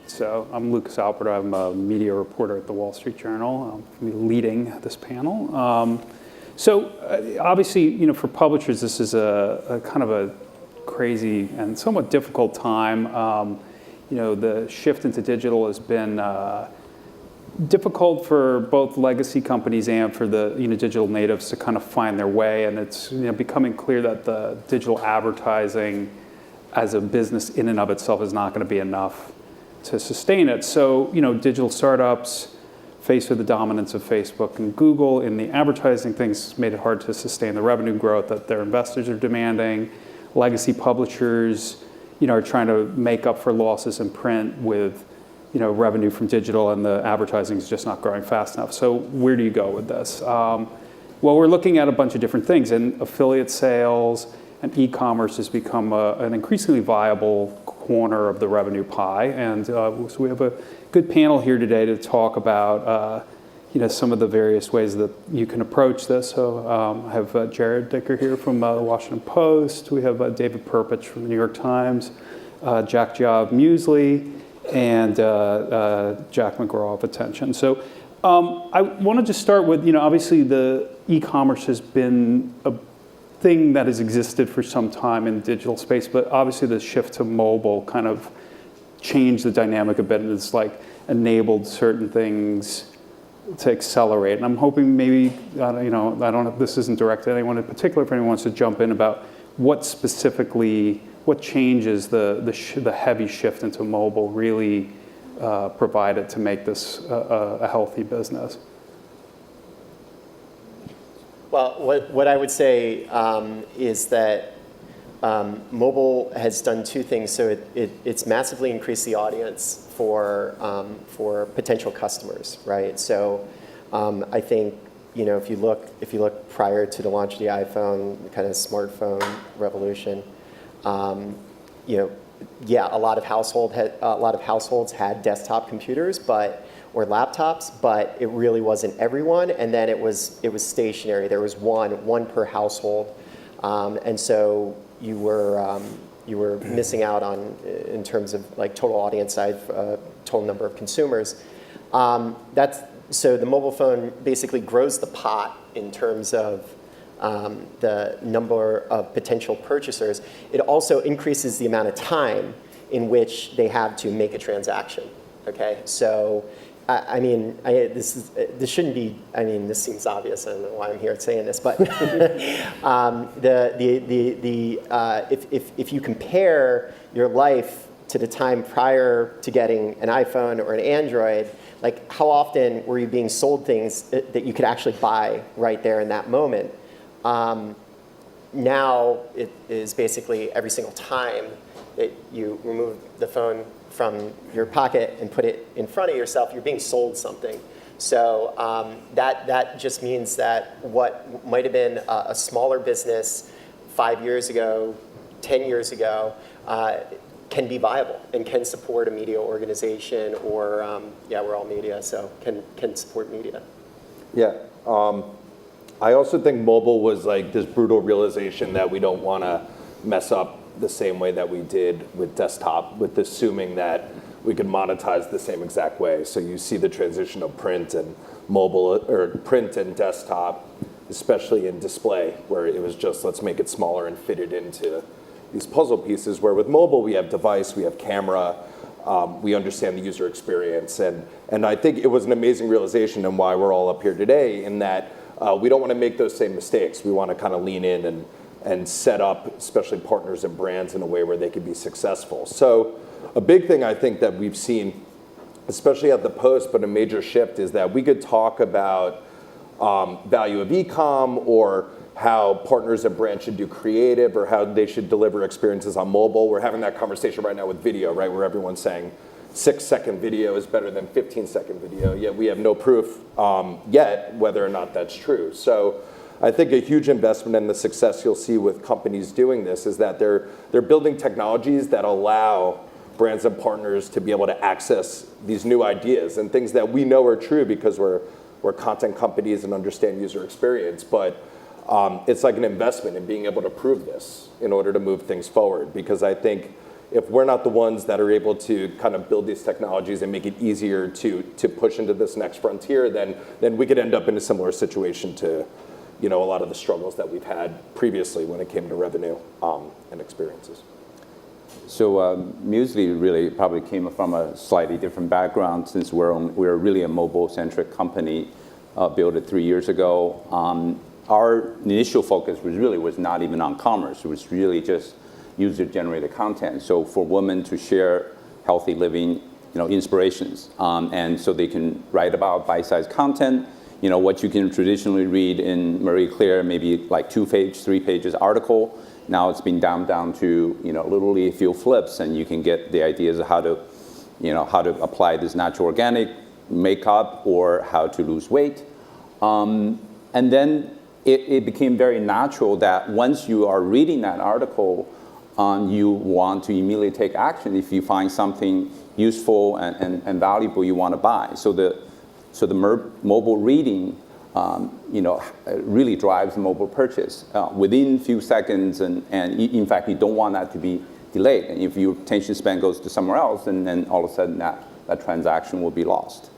So I'm Lukas Alpert. I'm a media reporter at the Wall Street Journal. I'm leading this panel. Obviously, for publishers, this is a kind of a crazy and somewhat difficult time. The shift into digital has been difficult for both legacy companies and for the digital natives to kind of find their way. And it's becoming clear that the digital advertising as a business in and of itself is not going to be enough to sustain it. So, digital startups, faced with the dominance of Facebook and Google in the advertising things, made it hard to sustain the revenue growth that their investors are demanding. Legacy publishers, are trying to make up for losses in print with, revenue from digital, and the advertising is just not growing fast enough. So where do you go with this? Well, we're looking at a bunch of different things, and affiliate sales and e-commerce has become an increasingly viable corner of the revenue pie. And so we have a good panel here today to talk about some of the various ways that you can approach this. So I have Jarrod Dicker here from the Washington Post. We have David Perpich from the New York Times, Jack Jia of Musely, and Jack Mcgraw of Attention. So I want to just start with, obviously the e-commerce has been a thing that has existed for some time in the digital space, but obviously the shift to mobile kind of changed the dynamic a bit, and it's enabled certain things to accelerate. And I'm hoping maybe, I don't know if this isn't directed at anyone in particular, if anyone wants to jump in about what changes the heavy shift into mobile really provided to make this a healthy business. Well, what I would say is that mobile has done two things. So it's massively increased the audience for potential customers, right? So I think if you look prior to the launch of the iPhone, the kind of smartphone revolution, a lot of households had desktop computers, or laptops, but it really wasn't everyone. And then it was stationary. There was one per household, and so you were missing out on in terms of total audience size, total number of consumers. So the mobile phone basically grows the pot in terms of the number of potential purchasers. It also increases the amount of time in which they have to make a transaction. Okay, so. This shouldn't be. This seems obvious. I don't know why I'm here saying this, but if you compare your life to the time prior to getting an iPhone or an Android, how often were you being sold things that you could actually buy right there in that moment? Now it is basically every single time that you remove the phone from your pocket and put it in front of yourself, you're being sold something. So that just means that what might have been a smaller business 5 years ago, 10 years ago, can be viable and can support a media organization, or we're all media, so can support media. Yeah. I also think mobile was this brutal realization that we don't want to mess up the same way that we did with desktop, with assuming that we could monetize the same exact way. So you see the transition of print and mobile, or print and desktop, especially in display, where it was just, let's make it smaller and fit it into these puzzle pieces, where with mobile, we have device, we have camera, we understand the user experience. And I think it was an amazing realization, and why we're all up here today, in that we don't want to make those same mistakes. We want to kind of lean in and set up, especially partners and brands, in a way where they can be successful. So a big thing I think that we've seen, especially at the Post, but a major shift, is that we could talk about value of e-com, or how partners and brands should do creative, or how they should deliver experiences on mobile. We're having that conversation right now with video, right, where everyone's saying 6-second video is better than 15-second video, yet we have no proof yet whether or not that's true. So I think a huge investment in the success you'll see with companies doing this is that they're building technologies that allow brands and partners to be able to access these new ideas and things that we know are true because we're content companies and understand user experience. But it's like an investment in being able to prove this in order to move things forward. Because I think if we're not the ones that are able to kind of build these technologies and make it easier to push into this next frontier, then we could end up in a similar situation to, a lot of the struggles that we've had previously when it came to revenue and experiences. So Musely really probably came from a slightly different background, since we're really a mobile-centric company, built it 3 years ago. Our initial focus was not even on commerce. It was really just user-generated content. So for women to share healthy living, inspirations, and so they can write about bite-sized content. What you can traditionally read in Marie Claire, maybe like 2-page, 3 pages article. Now it's been down to literally a few flips, and you can get the ideas of how to apply this natural organic makeup or how to lose weight. And then it became very natural that once you are reading that article, you want to immediately take action if you find something useful and valuable you want to buy. So the mobile reading, really drives mobile purchase within a few seconds, and in fact, you don't want that to be delayed. And if your attention span goes to somewhere else, then all of a sudden that transaction will be lost.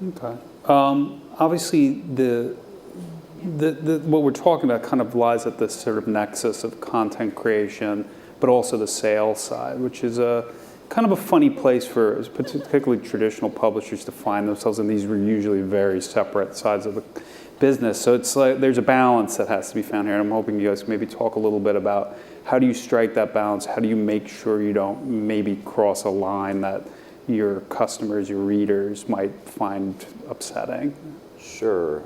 Okay. Obviously, what we're talking about kind of lies at this sort of nexus of content creation, but also the sales side, which is a kind of a funny place for particularly traditional publishers to find themselves, and these were usually very separate sides of the business. So it's like there's a balance that has to be found here, and I'm hoping you guys can maybe talk a little bit about how do you strike that balance? How do you make sure you don't maybe cross a line that your customers, your readers might find upsetting? Sure.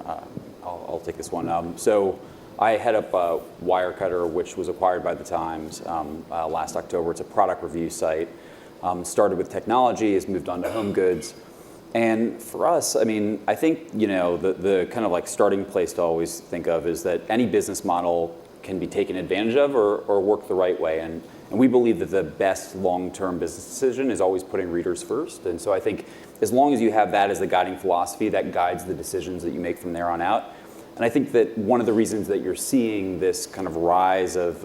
I'll take this one. So I head up Wirecutter, which was acquired by the Times last October. It's a product review site. Started with technology, has moved on to home goods. And for us, I mean, I think, the kind of like starting place to always think of is that any business model can be taken advantage of or work the right way. And we believe that the best long-term business decision is always putting readers first. And so I think as long as you have that as the guiding philosophy, that guides the decisions that you make from there on out. And I think that one of the reasons that you're seeing this kind of rise of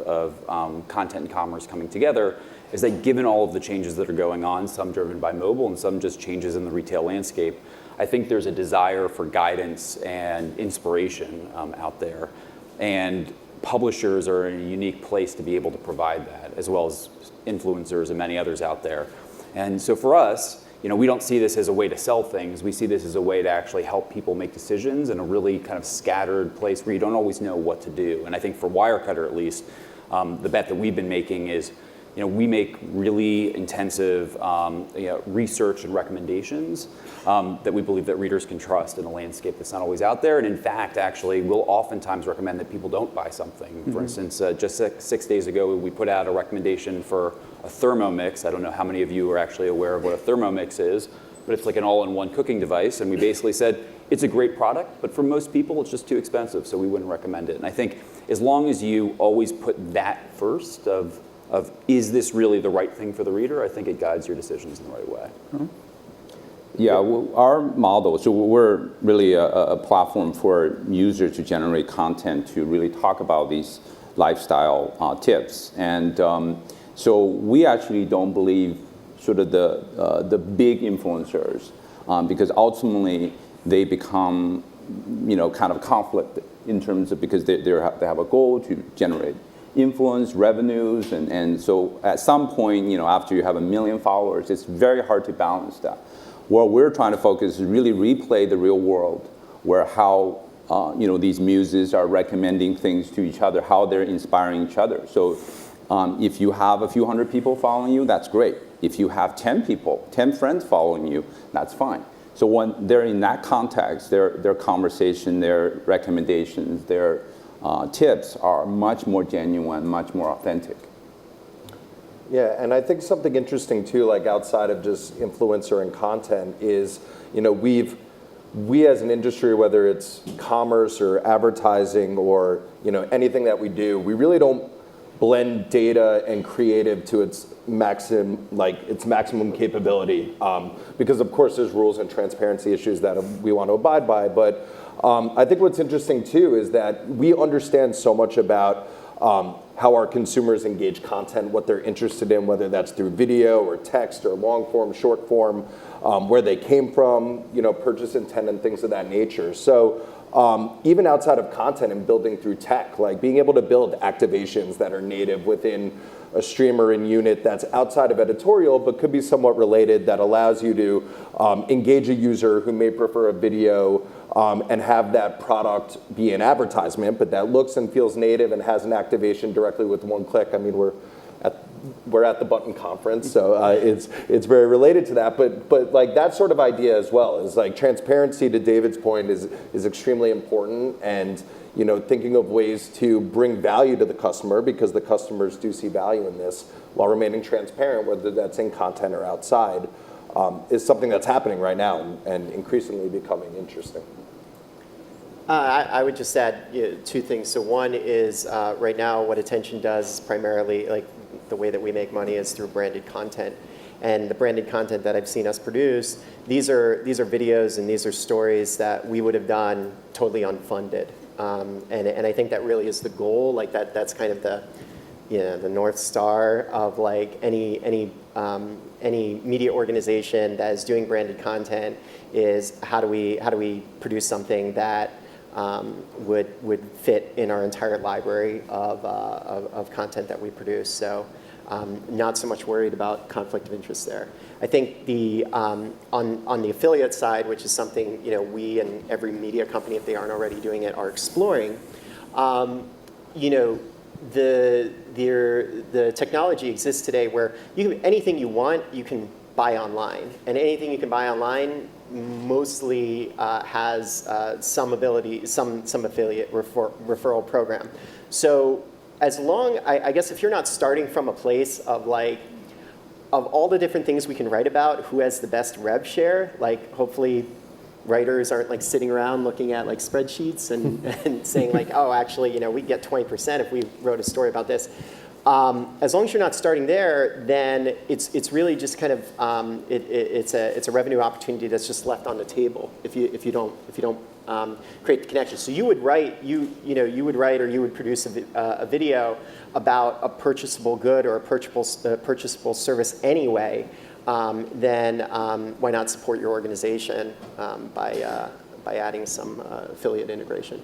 content and commerce coming together is that given all of the changes that are going on, some driven by mobile and some just changes in the retail landscape, I think there's a desire for guidance and inspiration out there. And publishers are in a unique place to be able to provide that, as well as influencers and many others out there. And so for us, we don't see this as a way to sell things. We see this as a way to actually help people make decisions in a really kind of scattered place where you don't always know what to do. And I think for Wirecutter, at least, the bet that we've been making is, we make really intensive research and recommendations that we believe that readers can trust in a landscape that's not always out there. And in fact, actually, we'll oftentimes recommend that people don't buy something. Mm-hmm. For instance, just 6 days ago, we put out a recommendation for a Thermomix. I don't know how many of you are actually aware of what a Thermomix is, but it's like an all-in-one cooking device. And we basically said, it's a great product, but for most people, it's just too expensive, so we wouldn't recommend it. And I think as long as you always put that first of is this really the right thing for the reader, I think it guides your decisions in the right way. Mm-hmm. Yeah, well, our model, so we're really a platform for users to generate content to really talk about these lifestyle tips. And so we actually don't believe sort of the big influencers, because ultimately they become, kind of conflict in terms of, because they have a goal to generate influence, revenues, and so at some point, after you have 1 million followers, it's very hard to balance that. What we're trying to focus is really replay the real world, where how these muses are recommending things to each other, how they're inspiring each other. So if you have a few hundred people following you, that's great. If you have 10 friends following you, that's fine. So when they're in that context, their conversation, their recommendations, their tips are much more genuine, much more authentic. Yeah, and I think something interesting too, like outside of just influencer and content, is we as an industry, whether it's commerce or advertising or anything that we do, we really don't blend data and creative to its maximum capability, because of course there's rules and transparency issues that we want to abide by, but I think what's interesting too is that we understand so much about how our consumers engage content, what they're interested in, whether that's through video or text or long form, short form, where they came from, purchase intent and things of that nature. So even outside of content and building through tech, like being able to build activations that are native within a streamer and unit that's outside of editorial but could be somewhat related, that allows you to engage a user who may prefer a video and have that product be an advertisement, but that looks and feels native and has an activation directly with one click. I mean, we're at the Button conference, so it's very related to that. But like that sort of idea as well is like transparency, to David's point, is extremely important, and thinking of ways to bring value to the customer, because the customers do see value in this, while remaining transparent, whether that's in content or outside, is something that's happening right now and increasingly becoming interesting. I would just add two things. So one is right now what Attention does is primarily, like the way that we make money is through branded content. And the branded content that I've seen us produce, these are videos and these are stories that we would have done totally unfunded. And I think that really is the goal. Like that's kind of the North Star of like any media organization that is doing branded content, is how do we produce something that would fit in our entire library of content that we produce. So not so much worried about conflict of interest there. I think on the affiliate side, which is something we and every media company, if they aren't already doing it, are exploring. The technology exists today where anything you want, you can buy online, and anything you can buy online mostly has some affiliate referral program. So as long, I guess if you're not starting from a place of like, of all the different things we can write about, who has the best rev share, like hopefully writers aren't like sitting around looking at like spreadsheets and saying like, oh, actually, we'd get 20% if we wrote a story about this. As long as you're not starting there, then it's really just kind of it's a revenue opportunity that's just left on the table if you don't create the connection. So you would write or you would produce a video about a purchasable good or a purchasable service anyway. Then why not support your organization by adding some affiliate integration?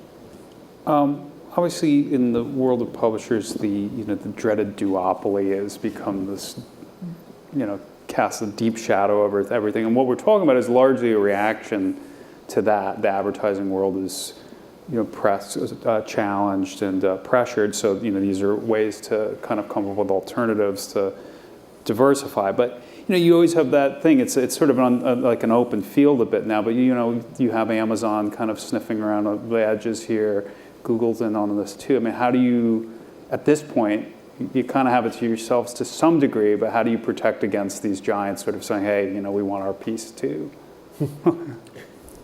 Obviously, in the world of publishers, the dreaded duopoly has become this, casts a deep shadow over everything. And what we're talking about is largely a reaction to that. The advertising world is, challenged and pressured. So, these are ways to kind of come up with alternatives to diversify. But you always have that thing. It's sort of like an open field a bit now. But you have Amazon kind of sniffing around on the edges here. Google's in on this too. I mean, how do you, at this point, you kind of have it to yourselves to some degree, but how do you protect against these giants sort of saying, hey, we want our piece too?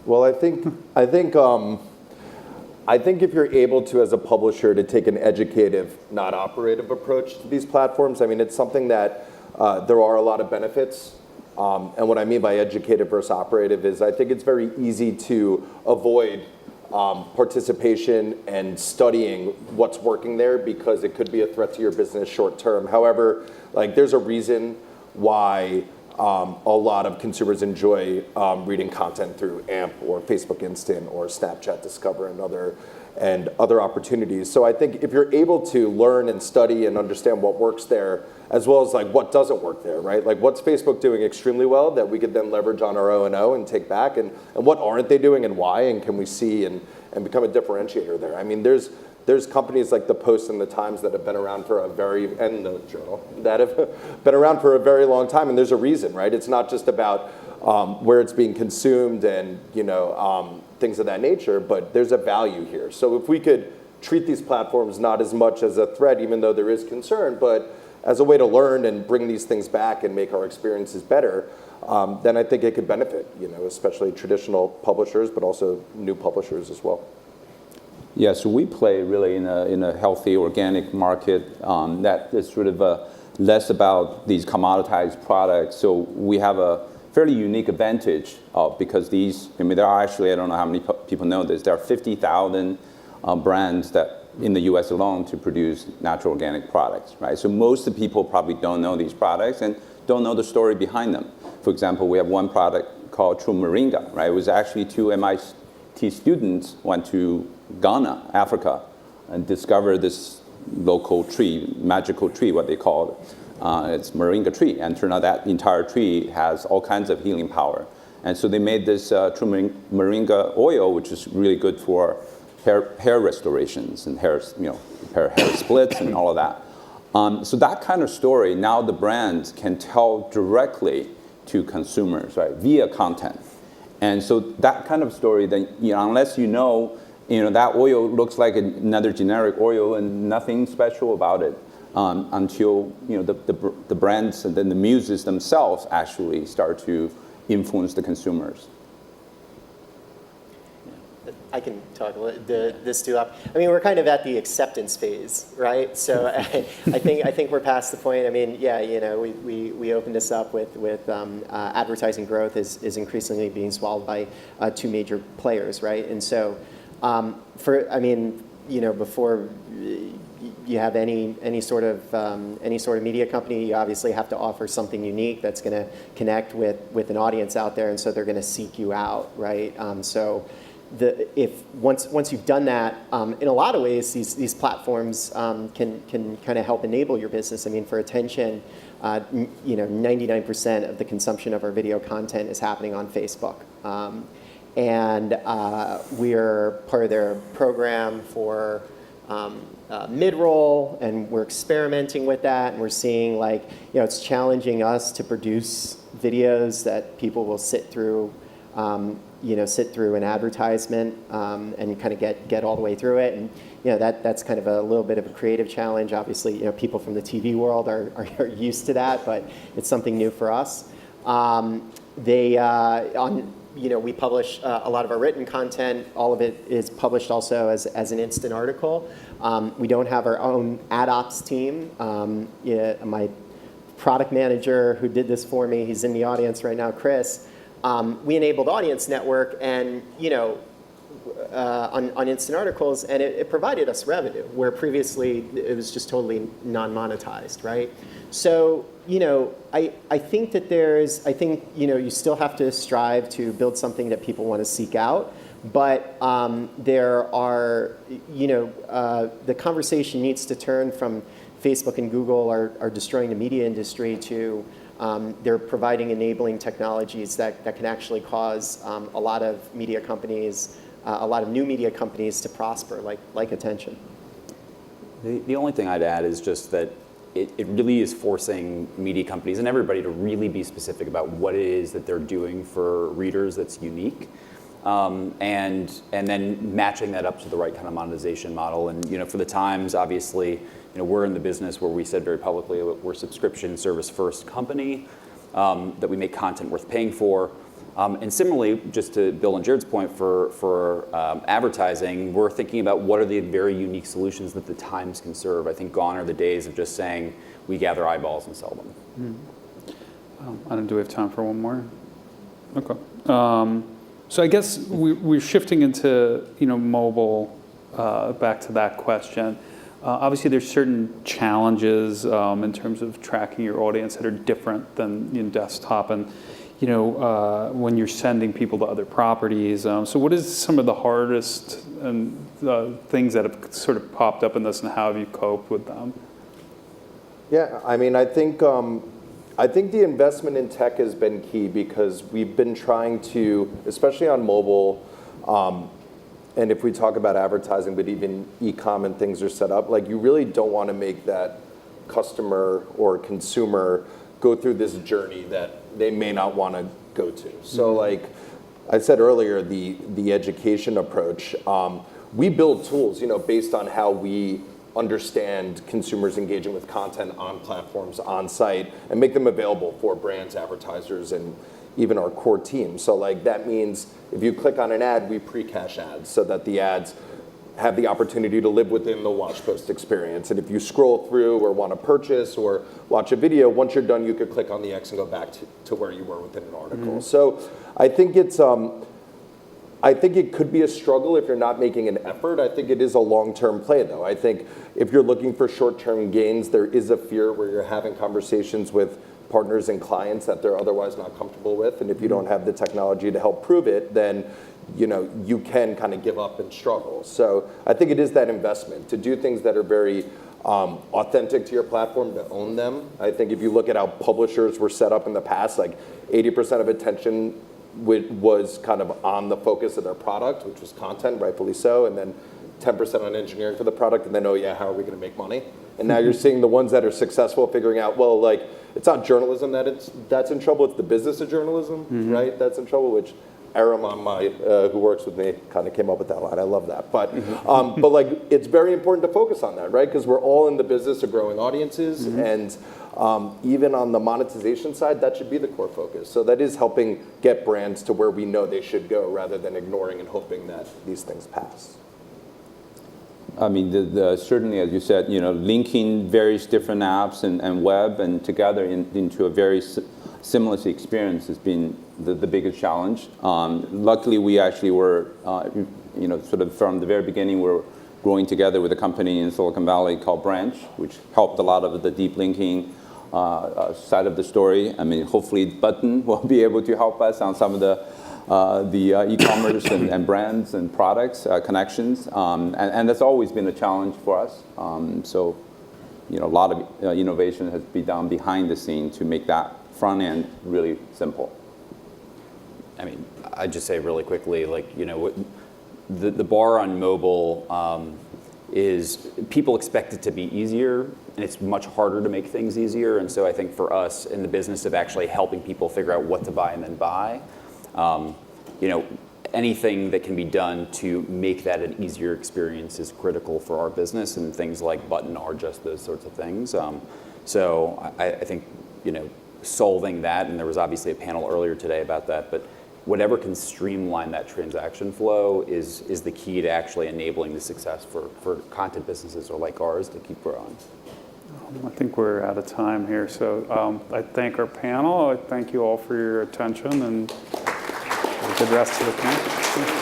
Well, I think if you're able to, as a publisher, to take an educative, not operative approach to these platforms, I mean, it's something that there are a lot of benefits. And what I mean by educative versus operative is I think it's very easy to avoid participation and studying what's working there because it could be a threat to your business short term. However, like there's a reason why a lot of consumers enjoy reading content through AMP or Facebook Instant or Snapchat Discover and other opportunities. So I think if you're able to learn and study and understand what works there, as well as like what doesn't work there, right? Like what's Facebook doing extremely well that we could then leverage on our O&O and take back, and what aren't they doing and why, and can we see and become a differentiator there? I mean, there's companies like the Post and the Times that have been around for and the Journal that have been around for a very long time, and there's a reason, right? It's not just about where it's being consumed and things of that nature, but there's a value here. So if we could treat these platforms not as much as a threat, even though there is concern, but as a way to learn and bring these things back and make our experiences better, then I think it could benefit, especially traditional publishers, but also new publishers as well. Yeah, so we play really in a healthy organic market that is sort of less about these commoditized products. So we have a fairly unique advantage because these, I mean, there are actually, I don't know how many people know this, there are 50,000 brands that in the US alone to produce natural organic products, right? So most of the people probably don't know these products and don't know the story behind them. For example, we have one product called True Moringa, right? It was actually 2 MIT students went to Ghana, Africa, and discovered this local tree, magical tree, what they call it. It's moringa tree, and turned out that entire tree has all kinds of healing power. And so they made this true moringa oil, which is really good for hair restorations and hair splits and all of that. So that kind of story, now the brands can tell directly to consumers, right, via content. And so that kind of story, then, unless that oil looks like another generic oil and nothing special about it, until the brands and then the muses themselves actually start to influence the consumers. I can talk a little, this too. I mean, we're kind of at the acceptance phase, right? So I think we're past the point. I mean, yeah, we opened this up with advertising growth is increasingly being swallowed by 2 major players, right? And so before you have any sort of media company, you obviously have to offer something unique that's going to connect with an audience out there, and so they're going to seek you out, right? Once you've done that, in a lot of ways, these platforms can kind of help enable your business. I mean, for attention, 99% of the consumption of our video content is happening on Facebook. And we're part of their program for mid-roll, and we're experimenting with that, and we're seeing it's challenging us to produce videos that people will sit through an advertisement and kind of get all the way through it, and that's kind of a little bit of a creative challenge. Obviously, people from the TV world are used to that, but it's something new for us. We publish a lot of our written content. All of it is published also as an instant article. We don't have our own ad ops team. My product manager who did this for me, he's in the audience right now, Chris. We enabled Audience Network and on instant articles, and it provided us revenue where previously it was just totally non-monetized, right? So I think that you still have to strive to build something that people want to seek out, but there are the conversation needs to turn from Facebook and Google are destroying the media industry to they're providing enabling technologies that can actually cause a lot of media companies, a lot of new media companies to prosper, like attention. The only thing I'd add is just that it really is forcing media companies and everybody to really be specific about what it is that they're doing for readers that's unique, and then matching that up to the right kind of monetization model. And for the Times, obviously, we're in the business where we said very publicly we're a subscription service first company, that we make content worth paying for. And similarly, just to build on Jarrod's point for advertising, we're thinking about what are the very unique solutions that the Times can serve. I think gone are the days of just saying we gather eyeballs and sell them. Do we have time for one more? Okay. So I guess we're shifting into mobile. Back to that question. Obviously, there's certain challenges in terms of tracking your audience that are different than in desktop, and when you're sending people to other properties. So what is some of the hardest and things that have sort of popped up in this, and how have you coped with them? Yeah, I mean, I think the investment in tech has been key because we've been trying to, especially on mobile, and if we talk about advertising, but even e-com and things are set up, you really don't want to make that customer or consumer go through this journey that they may not want to go to. So like I said earlier, the education approach, we build tools, based on how we understand consumers engaging with content on platforms, on site, and make them available for brands, advertisers, and even our core team. So that means if you click on an ad, we pre-cache ads so that the ads have the opportunity to live within the watch post experience. And if you scroll through or want to purchase or watch a video, once you're done, you could click on the X and go back to where you were within an article. So I think I think it could be a struggle if you're not making an effort. I think it is a long-term play, though. I think if you're looking for short-term gains, there is a fear where you're having conversations with partners and clients that they're otherwise not comfortable with. And if you don't have the technology to help prove it, then you can kind of give up and struggle. So I think it is that investment to do things that are very authentic to your platform, to own them. I think if you look at how publishers were set up in the past, like 80% of attention was kind of on the focus of their product, which was content, rightfully so, and then 10% on engineering for the product, and then, oh yeah, how are we going to make money? And now you're seeing the ones that are successful figuring out, well, like, it's not journalism that's in trouble, it's the business of journalism, right? That's in trouble, which Aram on my, who works with me, kind of came up with that line. I love that. But, but like, it's very important to focus on that, right? Because we're all in the business of growing audiences, and even on the monetization side, that should be the core focus. So that is helping get brands to where we know they should go, rather than ignoring and hoping that these things pass. I mean, certainly, as you said, linking various different apps and web and together into a very seamless experience has been the biggest challenge. Luckily, we actually were, sort of from the very beginning, we're growing together with a company in Silicon Valley called Branch, which helped a lot of the deep linking side of the story. I mean, hopefully Button will be able to help us on some of the e-commerce and brands and products connections, and that's always been a challenge for us. So, a lot of innovation has been done behind the scene to make that front end really simple. I mean, I'd just say really quickly, like, the bar on mobile is people expect it to be easier, and it's much harder to make things easier. And so I think for us in the business of actually helping people figure out what to buy and then buy, anything that can be done to make that an easier experience is critical for our business, and things like Button are just those sorts of things. So I think, solving that, and there was obviously a panel earlier today about that, but whatever can streamline that transaction flow is the key to actually enabling the success for content businesses or like ours to keep growing. I think we're out of time here, so I thank our panel. I thank you all for your attention, and have a good rest of the conference.